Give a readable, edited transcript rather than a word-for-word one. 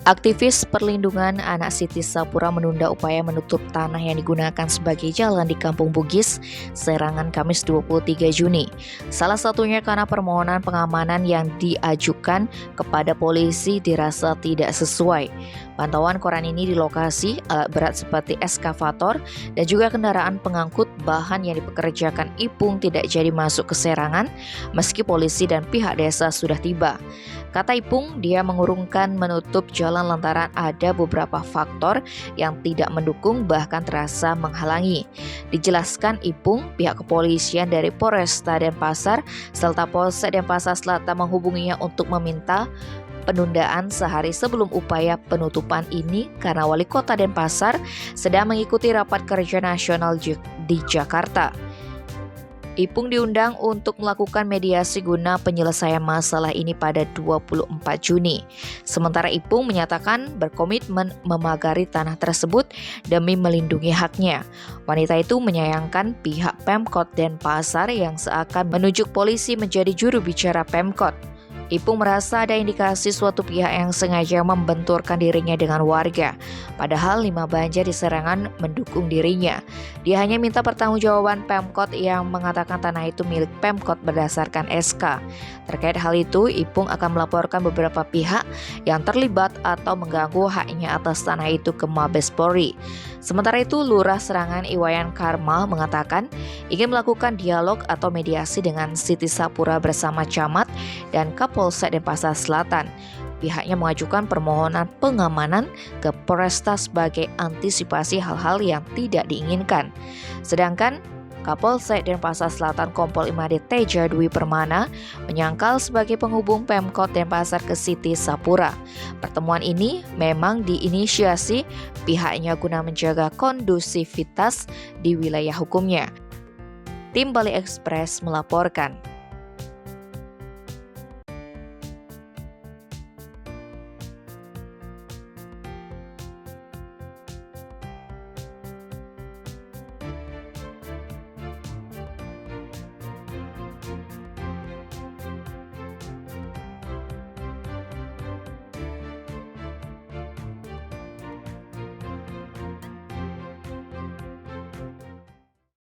Aktivis perlindungan anak Siti Sapura menunda upaya menutup tanah yang digunakan sebagai jalan di Kampung Bugis, Serangan Kamis 23 Juni. Salah satunya karena permohonan pengamanan yang diajukan kepada polisi dirasa tidak sesuai. Pantauan koran ini di lokasi, alat berat seperti eskavator dan juga kendaraan pengangkut bahan yang dipekerjakan Ipung tidak jadi masuk ke Serangan meski polisi dan pihak desa sudah tiba. Kata Ipung, dia mengurungkan menutup jalan lantaran ada beberapa faktor yang tidak mendukung bahkan terasa menghalangi. Dijelaskan Ipung, pihak kepolisian dari Polresta Denpasar serta Polsek Denpasar Selatan menghubunginya untuk meminta penundaan sehari sebelum upaya penutupan ini karena Wali Kota Denpasar sedang mengikuti rapat kerja nasional di Jakarta. Ipung diundang untuk melakukan mediasi guna penyelesaian masalah ini pada 24 Juni. Sementara Ipung menyatakan berkomitmen memagari tanah tersebut demi melindungi haknya. Wanita itu menyayangkan pihak Pemkot Denpasar yang seakan menunjuk polisi menjadi juru bicara Pemkot. Ipung merasa ada indikasi suatu pihak yang sengaja membenturkan dirinya dengan warga. Padahal 5 banjar di Serangan mendukung dirinya. Dia hanya minta pertanggungjawaban Pemkot yang mengatakan tanah itu milik Pemkot berdasarkan SK. Terkait hal itu, Ipung akan melaporkan beberapa pihak yang terlibat atau mengganggu haknya atas tanah itu ke Mabes Polri. Sementara itu, Lurah Serangan Iwayan Karmal mengatakan ingin melakukan dialog atau mediasi dengan Siti Sapura bersama Camat dan Kapolsek Denpasar Selatan. Pihaknya mengajukan permohonan pengamanan ke Polresta sebagai antisipasi hal-hal yang tidak diinginkan. Sedangkan Kapolsek Denpasar Selatan Kompol Imade Teja Dwi Permana menyangkal sebagai penghubung Pemkot Denpasar ke Siti Sapura. Pertemuan ini memang diinisiasi pihaknya guna menjaga kondusivitas di wilayah hukumnya. Tim Bali Express melaporkan.